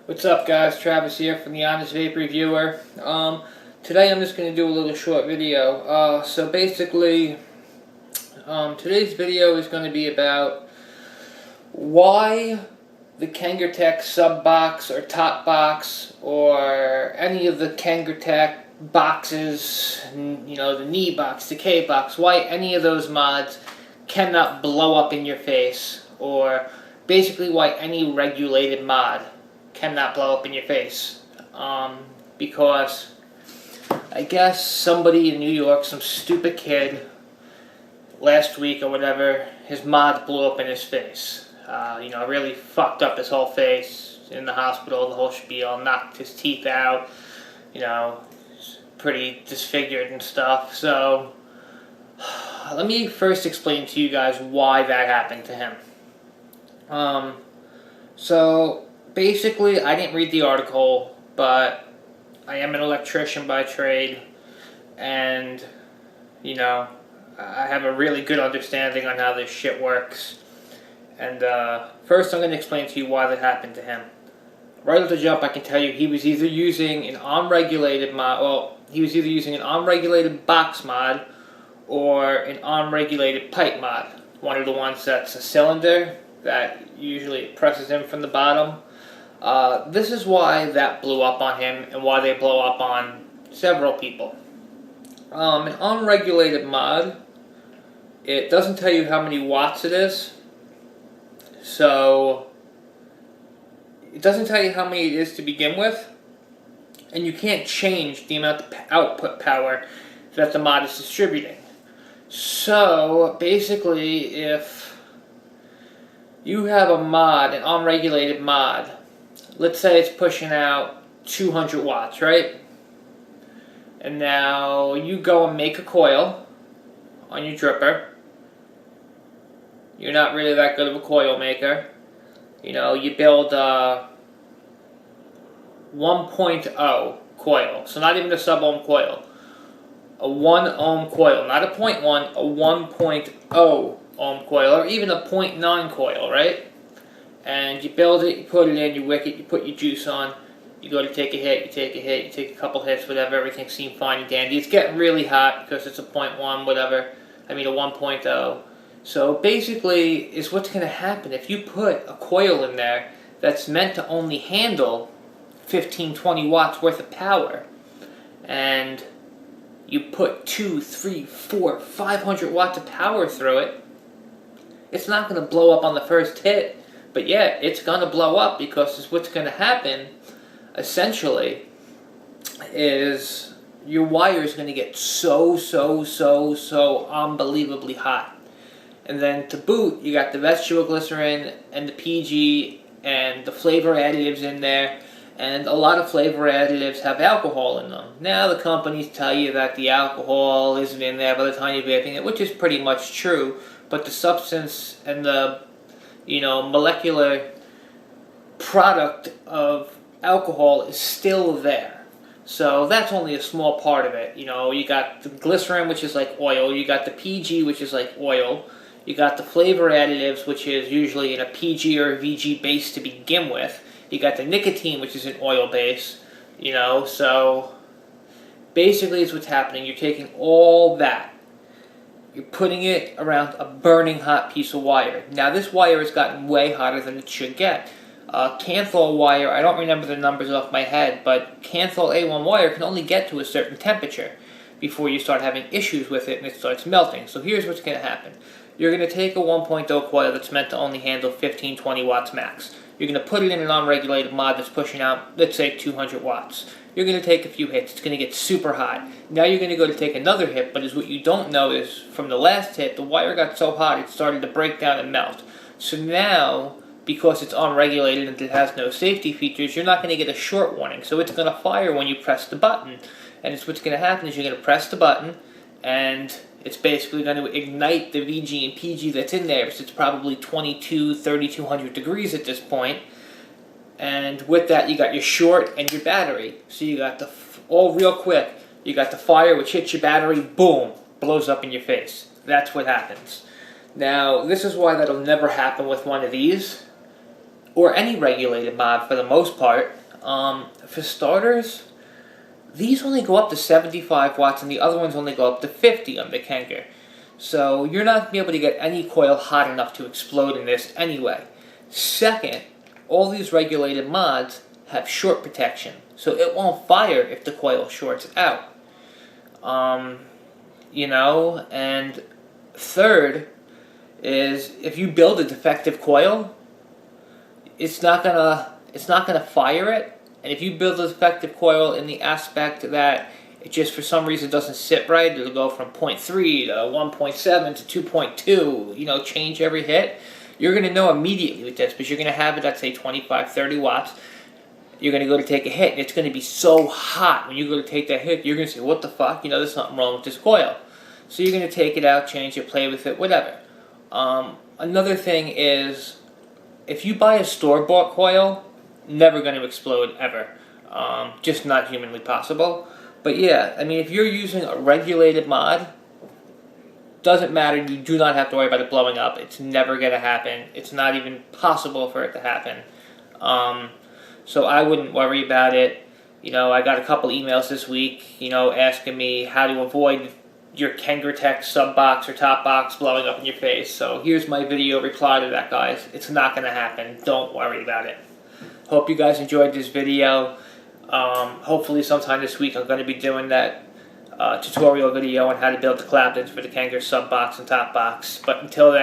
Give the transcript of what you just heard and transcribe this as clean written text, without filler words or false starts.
What's up, guys? Travis here from the Honest Vape Reviewer. Today I'm just going to do a little short video. So basically, today's video is going to be about why the kangertech sub box or top box or any of the kangertech boxes, the knee box, the K box, why any of those mods cannot blow up in your face, or basically why any regulated mod cannot blow up in your face. Because I guess somebody in New York, some stupid kid, last week or whatever, his mod blew up in his face. Really fucked up his whole face, in the hospital, the whole spiel, knocked his teeth out, pretty disfigured and stuff. So, let me first explain to you guys why that happened to him. So, basically, I didn't read the article, but I am an electrician by trade, and, I have a really good understanding on how this shit works. And, first I'm going to explain to you why that happened to him. Right off the jump, I can tell you he was either using an unregulated mod, he was either using an unregulated box mod or an unregulated pipe mod. One of the ones that's a cylinder that usually presses in from the bottom. This is why that blew up on him and why they blow up on several people. An unregulated mod, it doesn't tell you how many watts it is. So, it doesn't tell you how many it is to begin with. And you can't change the amount of output power that the mod is distributing. So, basically, if you have a mod, an unregulated mod, let's say it's pushing out 200 watts, right? And now you go and make a coil on your dripper. You're not really that good of a coil maker. You build a 1.0 coil. So not even a sub-ohm coil. A 1 ohm coil. Not a 0.1, a 1.0 ohm coil, or even a 0.9 coil, right? And you build it, you put it in, you wick it, you put your juice on, you go to take a hit, you take a couple hits, whatever, everything seems fine and dandy. It's getting really hot because it's a 0.1, whatever, a 1.0. So basically, is what's going to happen if you put a coil in there that's meant to only handle 15, 20 watts worth of power, and you put 2, 3, 4, 500 watts of power through it, it's not going to blow up on the first hit. But yeah, it's going to blow up, because what's going to happen, essentially, is your wire is going to get so unbelievably hot. And then to boot, you got the vegetable glycerin and the PG and the flavor additives in there. And a lot of flavor additives have alcohol in them. Now the companies tell you that the alcohol isn't in there by the time you're vaping it, which is pretty much true. But the substance and the molecular product of alcohol is still there. So that's only a small part of it. You got the glycerin, which is like oil. You got the PG, which is like oil. You got the flavor additives, which is usually in a PG or a VG base to begin with. You got the nicotine, which is an oil base. So basically it's what's happening. You're taking all that, you're putting it around a burning hot piece of wire. Now this wire has gotten way hotter than it should get. Kanthal wire, I don't remember the numbers off my head, but Kanthal A1 wire can only get to a certain temperature before you start having issues with it and it starts melting. So here's what's going to happen. You're going to take a 1.0 coil that's meant to only handle 15, 20 watts max. You're going to put it in an unregulated mod that's pushing out, let's say, 200 watts. You're going to take a few hits. It's going to get super hot. Now you're going to go to take another hit, but what you don't know is, from the last hit, the wire got so hot it started to break down and melt. So now, because it's unregulated and it has no safety features, you're not going to get a short warning. So it's going to fire when you press the button. And what's going to happen is you're going to press the button, and it's basically going to ignite the VG and PG that's in there. So it's probably 3,200 degrees at this point. And with that, you got your short and your battery. So you got all real quick. You got the fire, which hits your battery, boom, blows up in your face. That's what happens. Now, this is why that'll never happen with one of these. or any regulated mod for the most part. For starters, these only go up to 75 watts and the other ones only go up to 50 on the Kanger. So you're not going to be able to get any coil hot enough to explode in this anyway. Second, all these regulated mods have short protection, so it won't fire if the coil shorts out. And third is if you build a defective coil, it's not gonna fire it. And if you build a defective coil in the aspect that it just for some reason doesn't sit right, it'll go from 0.3 to 1.7 to 2.2, change every hit. You're going to know immediately with this, because you're going to have it at, say, 25, 30 watts. You're going to go to take a hit, and it's going to be so hot when you go to take that hit, you're going to say, what the fuck? There's something wrong with this coil. So you're going to take it out, change it, play with it, whatever. Another thing is, if you buy a store-bought coil, never going to explode ever. Just not humanly possible. But yeah, if you're using a regulated mod, doesn't matter, you do not have to worry about it blowing up. It's never going to happen. It's not even possible for it to happen. So I wouldn't worry about it. I got a couple emails this week, asking me how to avoid your kangertech sub box or top box blowing up in your face. So here's my video reply to that, guys. It's not going to happen. Don't worry about it. Hope you guys enjoyed this video. Hopefully sometime this week I'm going to be doing that tutorial video on how to build the claptons for the Kanger sub box and top box. But until then,